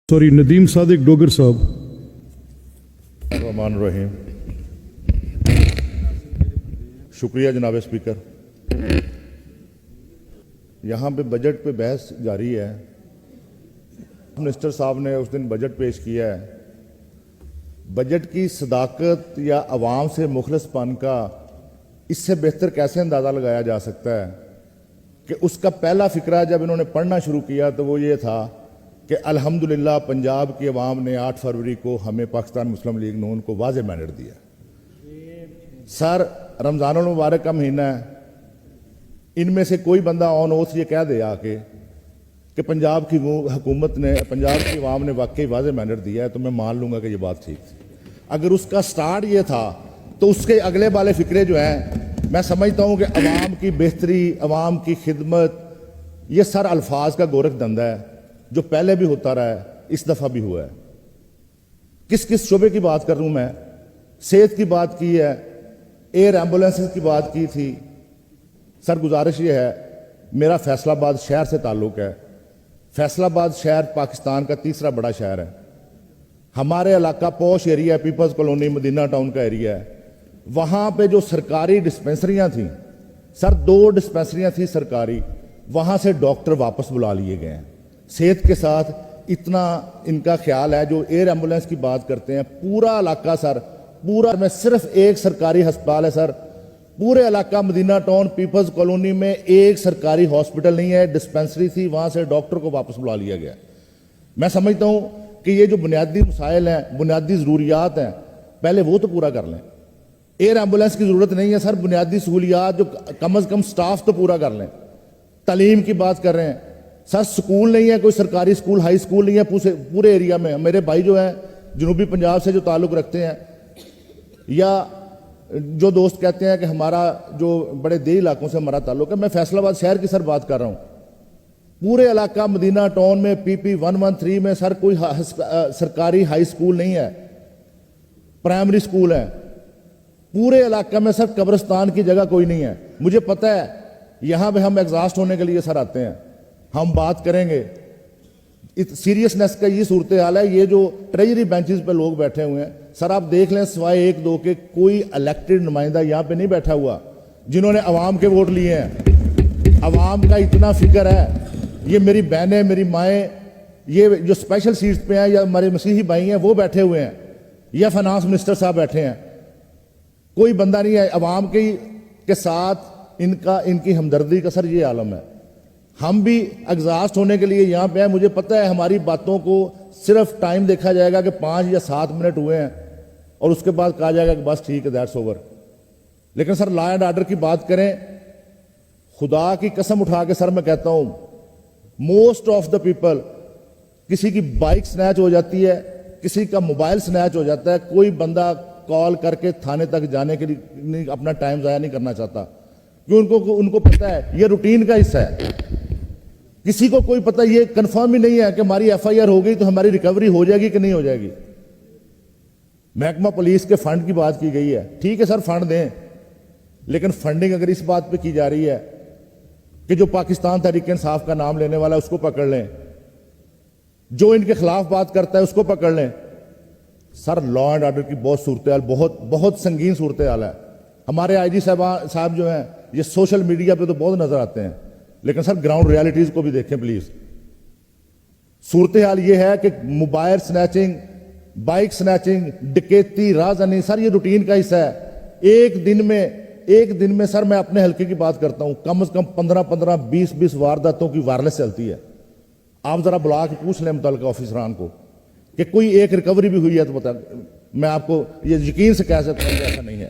Sorry Nadeem صادق ڈوگر صاحب. الرحمن الرحیم. شکریہ جناب اسپیکر. یہاں پہ بجٹ پہ بحث جاری ہے. منسٹر صاحب نے اس دن بجٹ پیش کیا ہے. بجٹ کی صداقت یا عوام سے مخلص پن کا اس سے بہتر کیسے اندازہ لگایا جا سکتا ہے کہ اس کا پہلا فقرہ جب انہوں نے پڑھنا شروع کیا تو وہ یہ تھا کہ الحمدللہ پنجاب کی عوام نے 8 فروری کو ہمیں پاکستان مسلم لیگ نون کو واضح مینڈیٹ دیا. سر رمضان المبارک کا مہینہ ہے. ان میں سے کوئی بندہ آن اوتھ یہ کہہ دے آ کے کہ پنجاب کی حکومت نے پنجاب کی عوام نے واقعی واضح مینڈیٹ دیا ہے تو میں مان لوں گا کہ یہ بات ٹھیک تھی. اگر اس کا سٹارٹ یہ تھا تو اس کے اگلے والے فقرے جو ہیں میں سمجھتا ہوں کہ عوام کی بہتری، عوام کی خدمت، یہ سر الفاظ کا گورکھ دھندا ہے جو پہلے بھی ہوتا رہا ہے، اس دفعہ بھی ہوا ہے. کس کس شعبے کی بات کر رہا ہوں میں؟ صحت کی بات کی ہے، ایئر ایمبولینسز کی بات کی تھی. سر گزارش یہ ہے، میرا فیصل آباد شہر سے تعلق ہے. فیصل آباد شہر پاکستان کا تیسرا بڑا شہر ہے. ہمارے علاقہ پوش ایریا ہے، پیپلز کالونی مدینہ ٹاؤن کا ایریا ہے. وہاں پہ جو سرکاری ڈسپنسریاں تھیں سر، 2 ڈسپنسریاں تھیں سرکاری، وہاں سے ڈاکٹر واپس بلا لیے گئے ہیں. صحت کے ساتھ اتنا ان کا خیال ہے. جو ایئر ایمبولینس کی بات کرتے ہیں، پورا علاقہ سر، پورا میں صرف ایک سرکاری ہسپتال ہے سر. پورے علاقہ مدینہ ٹاؤن پیپلز کالونی میں ایک سرکاری ہاسپٹل نہیں ہے. ڈسپنسری تھی، وہاں سے ڈاکٹر کو واپس بلا لیا گیا. میں سمجھتا ہوں کہ یہ جو بنیادی مسائل ہیں، بنیادی ضروریات ہیں، پہلے وہ تو پورا کر لیں. ایئر ایمبولینس کی ضرورت نہیں ہے سر، بنیادی سہولیات جو کم از کم سٹاف تو پورا کر لیں. تعلیم کی بات کر رہے ہیں سر، سکول نہیں ہے کوئی سرکاری سکول، ہائی سکول نہیں ہے پورے ایریا میں. میرے بھائی جو ہیں جنوبی پنجاب سے جو تعلق رکھتے ہیں، یا جو دوست کہتے ہیں کہ ہمارا جو بڑے دیہی علاقوں سے ہمارا تعلق ہے، میں فیصل آباد شہر کی سر بات کر رہا ہوں. پورے علاقہ مدینہ ٹاؤن میں PP 113 میں سر کوئی سرکاری ہائی سکول نہیں ہے، پرائمری سکول ہے. پورے علاقہ میں سر قبرستان کی جگہ کوئی نہیں ہے. مجھے پتہ ہے یہاں پہ ہم ایگزاسٹ ہونے کے لیے سر آتے ہیں، ہم بات کریں گے. سیریسنس کا یہ صورتحال ہے. یہ جو ٹریجری بینچز پہ لوگ بیٹھے ہوئے ہیں سر، آپ دیکھ لیں سوائے 1-2 کے کوئی الیکٹڈ نمائندہ یہاں پہ نہیں بیٹھا ہوا جنہوں نے عوام کے ووٹ لیے ہیں. عوام کا اتنا فکر ہے. یہ میری بہنیں، میری مائیں، یہ جو اسپیشل سیٹس پہ ہیں، یا ہمارے مسیحی بھائی ہیں وہ بیٹھے ہوئے ہیں، یا فائنانس منسٹر صاحب بیٹھے ہیں. کوئی بندہ نہیں ہے عوام کے ساتھ. ان کی ہمدردی کا سر یہ عالم ہے. ہم بھی ایگزاسٹ ہونے کے لیے یہاں پہ ہیں. مجھے پتہ ہے ہماری باتوں کو صرف ٹائم دیکھا جائے گا کہ 5 یا 7 منٹ ہوئے ہیں اور اس کے بعد کہا جائے گا کہ بس ٹھیک ہے، دیٹس اوور. لیکن سر لا اینڈ آرڈر کی بات کریں، خدا کی قسم اٹھا کے سر میں کہتا ہوں، موسٹ آف دا پیپل، کسی کی بائک سنیچ ہو جاتی ہے، کسی کا موبائل سنیچ ہو جاتا ہے، کوئی بندہ کال کر کے تھانے تک جانے کے لیے اپنا ٹائم ضائع نہیں کرنا چاہتا، کیونکہ ان کو پتہ ہے یہ روٹین کا حصہ ہے. کسی کو کوئی پتہ یہ کنفرم ہی نہیں ہے کہ ہماری FIR ہو گئی تو ہماری ریکوری ہو جائے گی کہ نہیں ہو جائے گی. محکمہ پولیس کے فنڈ کی بات کی گئی ہے. ٹھیک ہے سر، فنڈ دیں، لیکن فنڈنگ اگر اس بات پہ کی جا رہی ہے کہ جو پاکستان تحریک انصاف کا نام لینے والا ہے اس کو پکڑ لیں، جو ان کے خلاف بات کرتا ہے اس کو پکڑ لیں. سر لا اینڈ آرڈر کی بہت صورتحال، بہت سنگین صورتحال ہے. ہمارے IG صاحب جو ہیں یہ سوشل میڈیا پہ تو بہت نظر آتے ہیں، لیکن سر گراؤنڈ ریالٹیز کو بھی دیکھیں پلیز. صورتحال یہ ہے کہ موبائل سنیچنگ، بائک سنیچنگ، ڈکیتی، رازنی، سر یہ روٹین کا حصہ ہے. ایک دن میں سر میں اپنے حلقے کی بات کرتا ہوں، کم از کم 15 20 وارداتوں کی وائرلیس چلتی ہے. آپ ذرا بلا کے پوچھ لیں متعلقہ آفیسران کو کہ کوئی ایک ریکوری بھی ہوئی ہے تو بتا. میں آپ کو یہ یقین سے کہہ سکتا ہوں کہ ایسا نہیں ہے.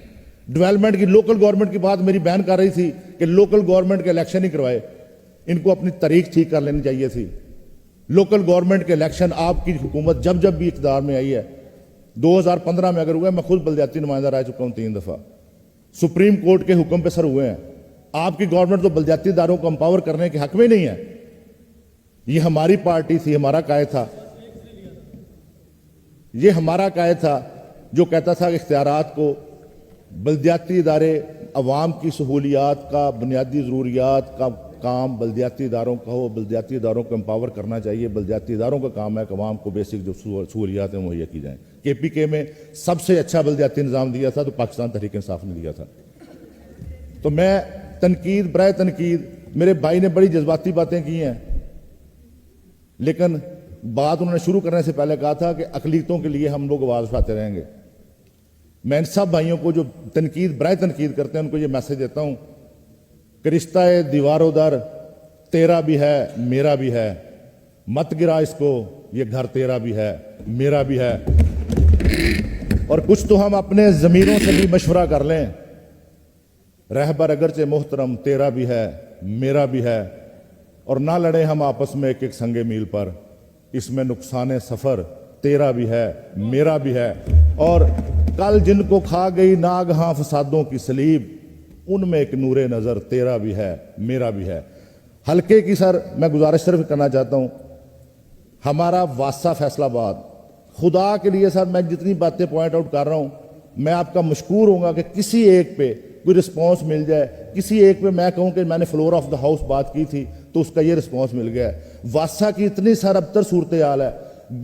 ڈیولپمنٹ کی، لوکل گورنمنٹ کی بات میری بہن کر رہی تھی کہ لوکل گورنمنٹ کے الیکشن ہی کروائے. ان کو اپنی تاریخ ٹھیک کر لینی چاہیے تھی. لوکل گورنمنٹ کے الیکشن آپ کی حکومت جب بھی اقتدار میں آئی ہے، 2015 میں اگر ہوئے، میں خود بلدیاتی نمائندہ رہ چکا ہوں 3 دفعہ، سپریم کورٹ کے حکم پہ سر ہوئے ہیں. آپ کی گورنمنٹ تو بلدیاتی اداروں کو امپاور کرنے کے حق میں نہیں ہے. یہ ہماری پارٹی تھی، ہمارا قائد تھا، یہ ہمارا قائد تھا جو کہتا تھا کہ اختیارات کو بلدیاتی ادارے عوام کی سہولیات کا، بنیادی ضروریات کا کام بلدیاتی اداروں کا ہو، بلدیاتی اداروں کو امپاور کرنا چاہیے. بلدیاتی اداروں کا کام ہے کہ عوام کو بیسک جو سہولیات ہیں مہیا کی جائیں. KPK میں سب سے اچھا بلدیاتی نظام دیا تھا تو پاکستان تحریک انصاف نے دیا تھا. تو میں تنقید برائے تنقید، میرے بھائی نے بڑی جذباتی باتیں کی ہیں، لیکن بات انہوں نے شروع کرنے سے پہلے کہا تھا کہ اقلیتوں کے لیے ہم لوگ آواز اٹھاتے رہیں گے. میں ان سب بھائیوں کو جو تنقید برائے تنقید کرتے ہیں ان کو یہ میسج دیتا ہوں کہ رشتہ دیوار و در تیرا بھی ہے میرا بھی ہے، مت گرا اس کو، یہ گھر تیرا بھی ہے میرا بھی ہے. اور کچھ تو ہم اپنے ضمیروں سے بھی مشورہ کر لیں. رہبر اگرچہ محترم تیرا بھی ہے میرا بھی ہے، اور نہ لڑیں ہم آپس میں ایک ایک سنگے میل پر. اس میں نقصان سفر تیرا بھی ہے میرا بھی ہے. اور کل جن کو کھا گئی ناگہاں فسادوں کی سلیب، ان میں ایک نور نظر تیرا بھی ہے میرا بھی ہے. حلقے کی سر میں گزارش صرف کرنا چاہتا ہوں، ہمارا واسطہ فیصل آباد، خدا کے لیے سر میں جتنی باتیں پوائنٹ آؤٹ کر رہا ہوں، میں آپ کا مشکور ہوں گا کہ کسی ایک پہ کوئی رسپانس مل جائے. کسی ایک پہ میں کہوں کہ میں نے فلور آف دا ہاؤس بات کی تھی تو اس کا یہ رسپانس مل گیا ہے. واسطہ کی اتنی سر ابتر صورتحال ہے.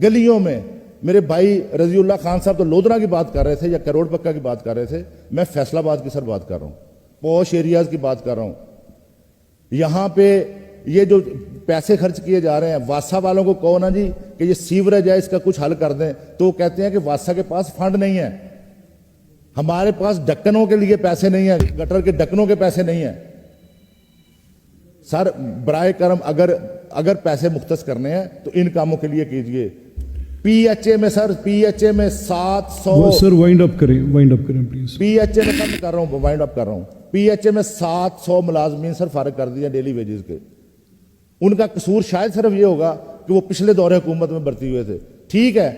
گلیوں میں میرے بھائی رضی اللہ خان صاحب تو لودھرا کی بات کر رہے تھے یا کروڑ پکا کی بات کر رہے تھے، میں فیصل آباد کی سر بات کر رہا ہوں، پوش ایریاز کی بات کر رہا ہوں. یہاں پہ یہ جو پیسے خرچ کیے جا رہے ہیں، واسطہ والوں کو کہو نا جی کہ یہ سیوریج ہے اس کا کچھ حل کر دیں، تو وہ کہتے ہیں کہ واسطہ کے پاس فنڈ نہیں ہے، ہمارے پاس ڈکنوں کے لیے پیسے نہیں ہیں، گٹر کے ڈکنوں کے پیسے نہیں ہیں. سر برائے کرم اگر پیسے مختص کرنے ہیں تو ان کاموں کے لیے کیجئے. PHA میں سر PHA میں 700 سر وائنڈ اپ کریں پلیز. PHA میں ختم کر رہا ہوں، وائنڈ اپ کر رہا ہوں. PHA میں 700 ملازمین سر فارغ کر دیا ڈیلی ویجز کے. ان کا قصور شاید صرف یہ ہوگا کہ وہ پچھلے دور حکومت میں بھرتی ہوئے تھے. ٹھیک ہے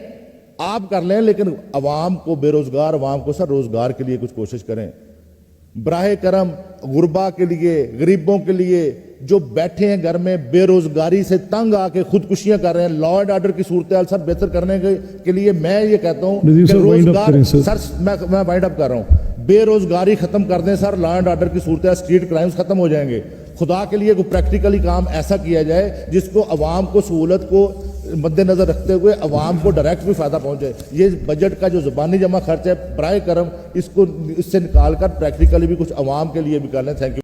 آپ کر لیں، لیکن عوام کو، بے روزگار عوام کو سر روزگار کے لیے کچھ کوشش کریں. براہ کرم غربا کے لیے، غریبوں کے لیے جو بیٹھے ہیں گھر میں بے روزگاری سے تنگ آ کے خودکشیاں کر رہے ہیں، لا اینڈ آرڈر کی صورتحال سر بہتر کرنے کے لیے میں یہ کہتا ہوں کہ روزگار سر میں وائنڈ اپ کر رہا ہوں، بے روزگاری ختم کر دیں سر، لا اینڈ آرڈر کی صورتحال، اسٹریٹ کرائمز ختم ہو جائیں گے. خدا کے لیے کوئی پریکٹیکلی کام ایسا کیا جائے جس کو عوام کو سہولت کو مد نظر رکھتے ہوئے عوام کو ڈائریکٹ بھی فائدہ پہنچے. یہ بجٹ کا جو زبانی جمع خرچ ہے، برائے کرم اس سے نکال کر پریکٹیکلی بھی کچھ عوام کے لیے بھی کر لیں. Thank you.